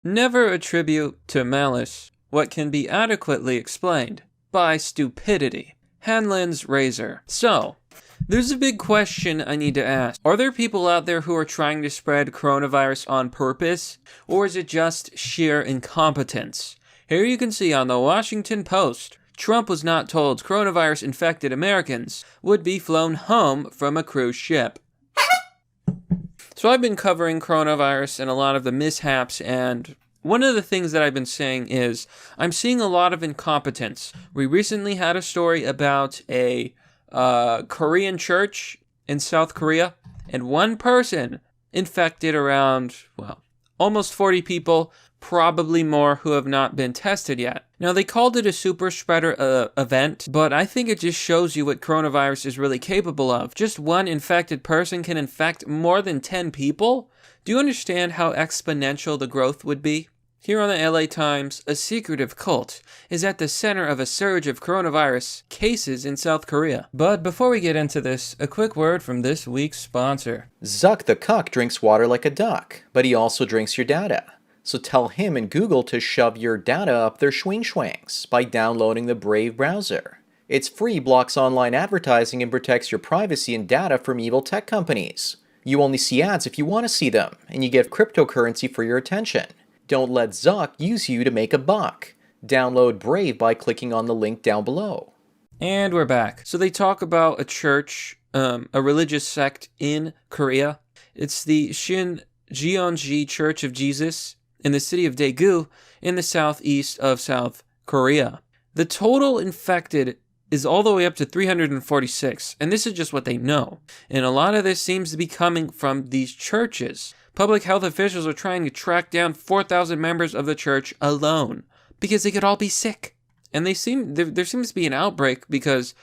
Never attribute to malice what can be adequately explained by stupidity. Hanlon's razor. So, there's a big question I need to ask. Are there people out there who are trying to spread coronavirus on purpose? Or is it just sheer incompetence? Here you can see on the Washington Post, Trump was not told coronavirus-infected Americans would be flown home from a cruise ship. So I've been covering coronavirus and a lot of the mishaps, and one of the things that I've been saying is I'm seeing a lot of incompetence. We recently had a story about a Korean church in South Korea, and one person infected around, well, almost 40 people, probably more who have not been tested yet. Now, they called it a super spreader event, but I think it just shows you what coronavirus is really capable of. Just one infected person can infect more than 10 people? Do you understand how exponential the growth would be? Here on the LA Times, a secretive cult is at the center of a surge of coronavirus cases in South Korea. But before we get into this, a quick word from this week's sponsor. Zuck the cuck drinks water like a duck, but he also drinks your data. So tell him and Google to shove your data up their schwing-schwangs by downloading the Brave browser. It's free, blocks online advertising, and protects your privacy and data from evil tech companies. You only see ads if you want to see them, and you get cryptocurrency for your attention. Don't let Zuck use you to make a buck. Download Brave by clicking on the link down below. And we're back. So they talk about a church, a religious sect in Korea. It's the Shinjeonji Church of Jesus in the city of Daegu in the southeast of South Korea. The total infected is all the way up to 346, and this is just what they know. And a lot of this seems to be coming from these churches. Public health officials are trying to track down 4,000 members of the church alone because they could all be sick. And there seems to be an outbreak because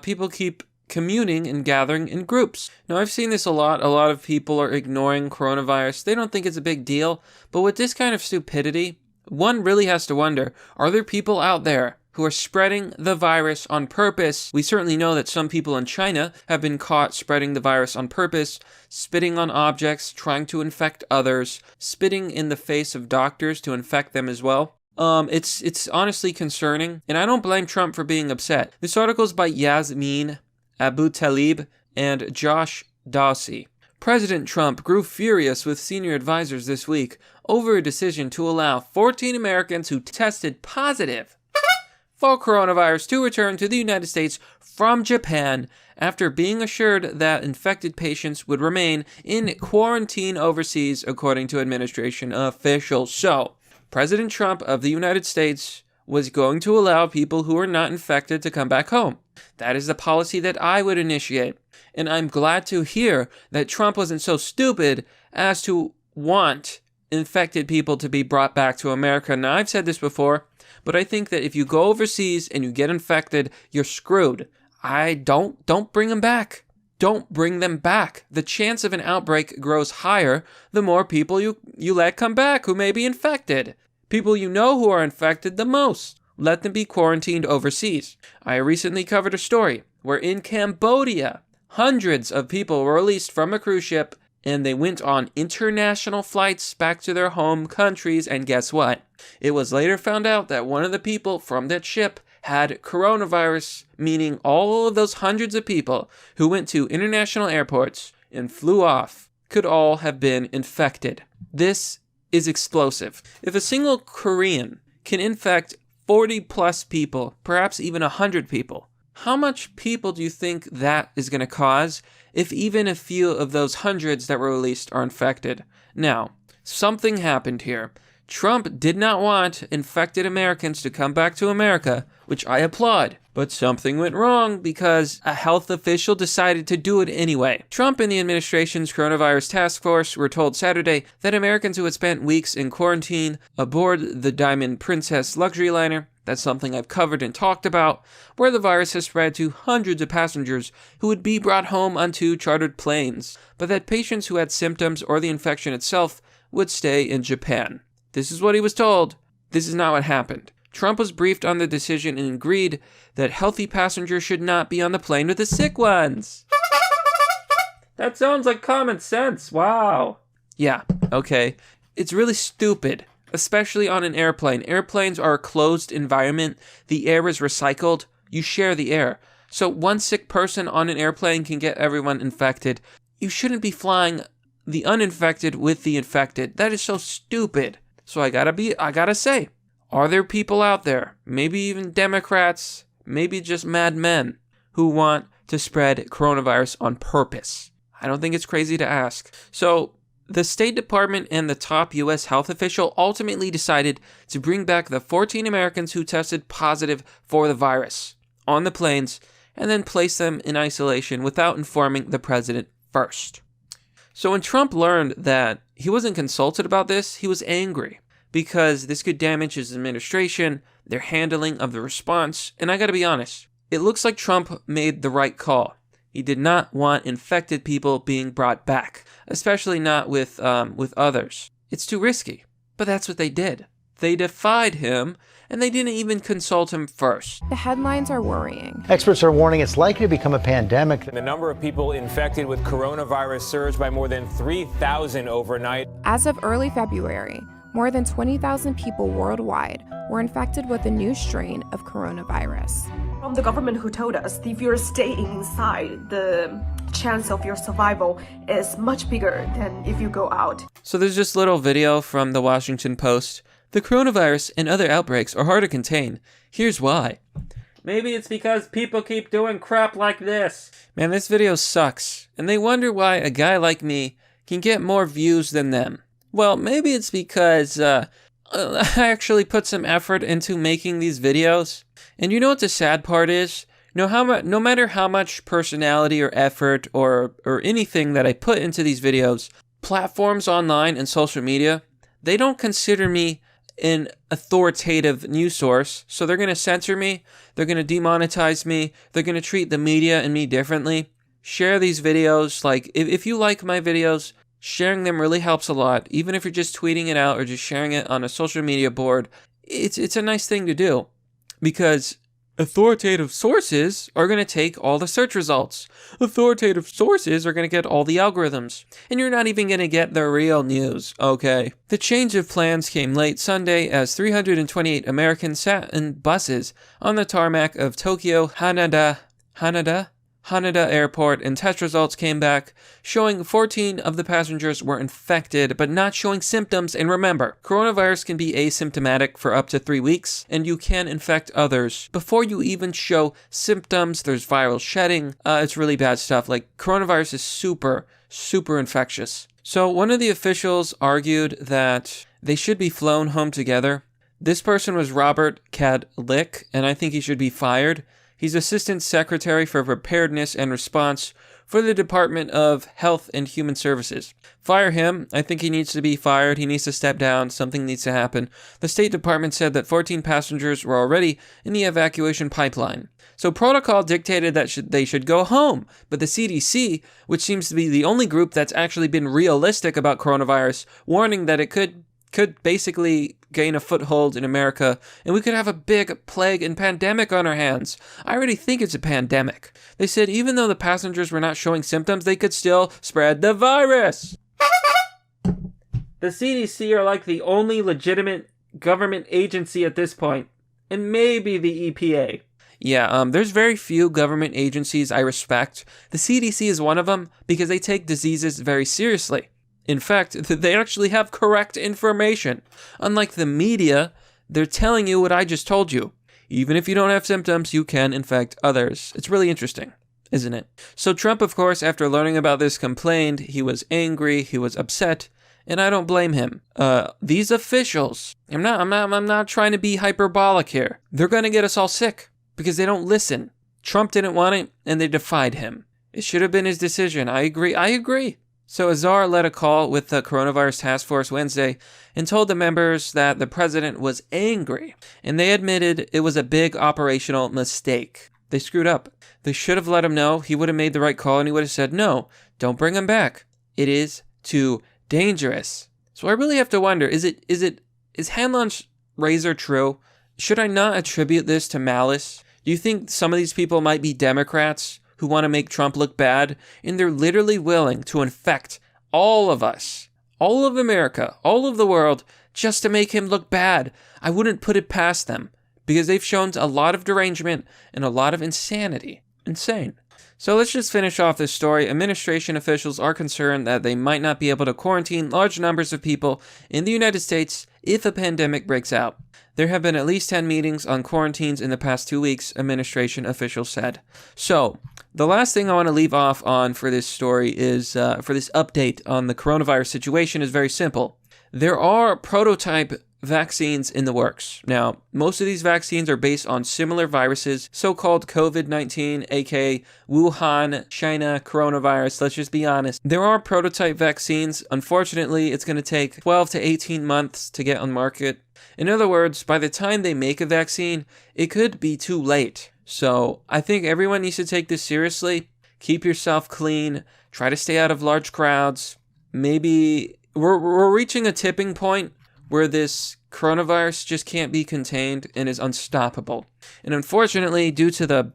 people keep communing and gathering in groups. Now, I've seen this a lot. A lot of people are ignoring coronavirus. They don't think it's a big deal. But with this kind of stupidity, one really has to wonder, are there people out there who are spreading the virus on purpose? We certainly know that some people in China have been caught spreading the virus on purpose, spitting on objects, trying to infect others, spitting in the face of doctors to infect them as well. It's honestly concerning, and I don't blame Trump for being upset. This article is by Yasmin Abu Talib and Josh Dawsey. President Trump grew furious with senior advisors this week over a decision to allow 14 Americans who tested positive for coronavirus to return to the United States from Japan after being assured that infected patients would remain in quarantine overseas, according to administration officials. So, President Trump of the United States was going to allow people who are not infected to come back home. That is the policy that I would initiate. And I'm glad to hear that Trump wasn't so stupid as to want infected people to be brought back to America. Now, I've said this before, but I think that if you go overseas and you get infected, you're screwed. Don't bring them back. Don't bring them back. The chance of an outbreak grows higher the more people you let come back who may be infected. People you know who are infected the most. Let them be quarantined overseas. I recently covered a story where in Cambodia, hundreds of people were released from a cruise ship and they went on international flights back to their home countries, and guess what? It was later found out that one of the people from that ship had coronavirus, meaning all of those hundreds of people who went to international airports and flew off could all have been infected. This is explosive. If a single Korean can infect 40 plus people, perhaps even 100 people, how much people do you think that is going to cause if even a few of those hundreds that were released are infected? Now, something happened here. Trump did not want infected Americans to come back to America, which I applaud. But something went wrong because a health official decided to do it anyway. Trump and the administration's coronavirus task force were told Saturday that Americans who had spent weeks in quarantine aboard the Diamond Princess luxury liner, that's something I've covered and talked about, where the virus has spread to hundreds of passengers who would be brought home on 2 chartered planes, but that patients who had symptoms or the infection itself would stay in Japan. This is what he was told. This is not what happened. Trump was briefed on the decision and agreed that healthy passengers should not be on the plane with the sick ones. That sounds like common sense. Wow. Yeah, okay. It's really stupid. especially on an airplane. Airplanes are a closed environment. The air is recycled. You share the air. So one sick person on an airplane can get everyone infected. You shouldn't be flying the uninfected with the infected. That is so stupid. So I gotta say, are there people out there, maybe even Democrats, maybe just madmen, who want to spread coronavirus on purpose? I don't think it's crazy to ask. So the State Department and the top U.S. health official ultimately decided to bring back the 14 Americans who tested positive for the virus on the planes and then place them in isolation without informing the president first. So when Trump learned that he wasn't consulted about this, he was angry because this could damage his administration, their handling of the response, and I gotta be honest, it looks like Trump made the right call. He did not want infected people being brought back, especially not with others. It's too risky, but that's what they did. They defied him, and they didn't even consult him first. The headlines are worrying. Experts are warning it's likely to become a pandemic. The number of people infected with coronavirus surged by more than 3,000 overnight. As of early February, more than 20,000 people worldwide were infected with the new strain of coronavirus. From the government who told us if you're staying inside, the chance of your survival is much bigger than if you go out. So there's this little video from the Washington Post. The coronavirus and other outbreaks are hard to contain. Here's why. Maybe it's because people keep doing crap like this. Man, this video sucks. And they wonder why a guy like me can get more views than them. Well, maybe it's because I actually put some effort into making these videos. And you know what the sad part is? No matter how much personality or effort or anything that I put into these videos, platforms online and social media, they don't consider me an authoritative news source. So they're going to censor me. They're going to demonetize me. They're going to treat the media and me differently. Share these videos. Like, if you like my videos, sharing them really helps a lot. Even if you're just tweeting it out or just sharing it on a social media board, it's a nice thing to do. Because authoritative sources are going to take all the search results. Authoritative sources are going to get all the algorithms. And you're not even going to get the real news, okay? The change of plans came late Sunday as 328 Americans sat in buses on the tarmac of Tokyo Haneda Airport, and test results came back showing 14 of the passengers were infected but not showing symptoms. And remember, coronavirus can be asymptomatic for up to 3 weeks, and you can infect others before you even show symptoms. There's viral shedding. It's really bad stuff. Like, coronavirus is super, super infectious. So one of the officials argued that they should be flown home together. This person was Robert Kadlik, and I think he should be fired. He's Assistant Secretary for Preparedness and Response for the Department of Health and Human Services. Fire him. I think he needs to be fired. He needs to step down. Something needs to happen. The State Department said that 14 passengers were already in the evacuation pipeline. So protocol dictated that they should go home. But the CDC, which seems to be the only group that's actually been realistic about coronavirus, warning that it could basically gain a foothold in America, and we could have a big plague and pandemic on our hands. I already think it's a pandemic. They said even though the passengers were not showing symptoms, they could still spread the virus. The CDC are like the only legitimate government agency at this point, and maybe the EPA. Yeah, there's very few government agencies I respect. The CDC is one of them because they take diseases very seriously. In fact, they actually have correct information. Unlike the media, they're telling you what I just told you. Even if you don't have symptoms, you can infect others. It's really interesting, isn't it? So Trump, of course, after learning about this, complained. He was angry. He was upset. And I don't blame him. These officials, I'm not trying to be hyperbolic here. They're going to get us all sick because they don't listen. Trump didn't want it, and they defied him. It should have been his decision. I agree. So Azar led a call with the Coronavirus Task Force Wednesday and told the members that the president was angry, and they admitted it was a big operational mistake. They screwed up. They should have let him know. He would have made the right call, and he would have said, no, don't bring him back. It is too dangerous. So I really have to wonder, is Hanlon's razor true? Should I not attribute this to malice? Do you think some of these people might be Democrats who want to make Trump look bad, and they're literally willing to infect all of us, all of America, all of the world, just to make him look bad. I wouldn't put it past them, because they've shown a lot of derangement and a lot of insanity. Insane. So let's just finish off this story. Administration officials are concerned that they might not be able to quarantine large numbers of people in the United States if a pandemic breaks out. There have been at least 10 meetings on quarantines in the past 2 weeks, administration officials said. So, the last thing I want to leave off on for this story is, for this update on the coronavirus situation, is very simple. There are prototype vaccines in the works. Now, most of these vaccines are based on similar viruses, so-called COVID-19, aka Wuhan, China coronavirus. Let's just be honest. There are prototype vaccines. Unfortunately, it's going to take 12 to 18 months to get on market. In other words, by the time they make a vaccine, it could be too late. So, I think everyone needs to take this seriously. Keep yourself clean. Try to stay out of large crowds. Maybe we're reaching a tipping point where this coronavirus just can't be contained and is unstoppable. And unfortunately, due to the,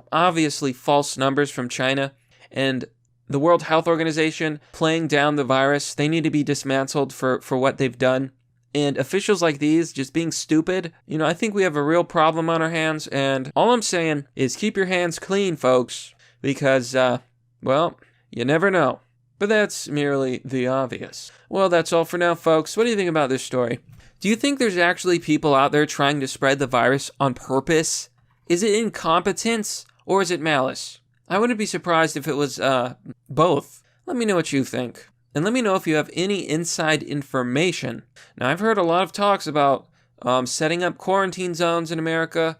obviously false numbers from China and the World Health Organization playing down the virus, they need to be dismantled for what they've done. And officials like these just being stupid, I think we have a real problem on our hands. And all I'm saying is keep your hands clean, folks, because, you never know. But that's merely the obvious. Well, that's all for now, folks. What do you think about this story? Do you think there's actually people out there trying to spread the virus on purpose? Is it incompetence or is it malice? I wouldn't be surprised if it was both. Let me know what you think. And let me know if you have any inside information. Now, I've heard a lot of talks about setting up quarantine zones in America,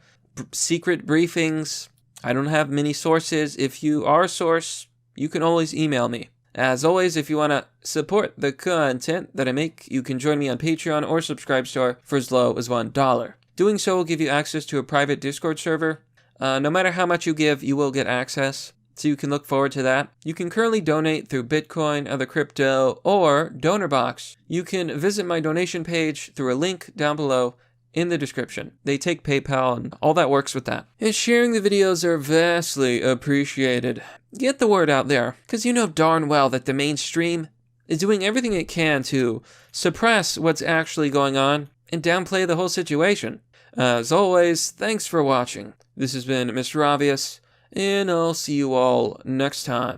secret briefings. I don't have many sources. If you are a source, you can always email me. As always, if you want to support the content that I make, you can join me on Patreon or subscribe store for as low as $1. Doing so will give you access to a private Discord server. No matter how much you give, you will get access, so you can look forward to that. You can currently donate through Bitcoin, other crypto, or DonorBox. You can visit my donation page through a link down below in the description. They take PayPal and all that works with that. And sharing the videos are vastly appreciated. Get the word out there, because you know darn well that the mainstream is doing everything it can to suppress what's actually going on and downplay the whole situation. As always, thanks for watching. This has been Mr. Obvious, and I'll see you all next time.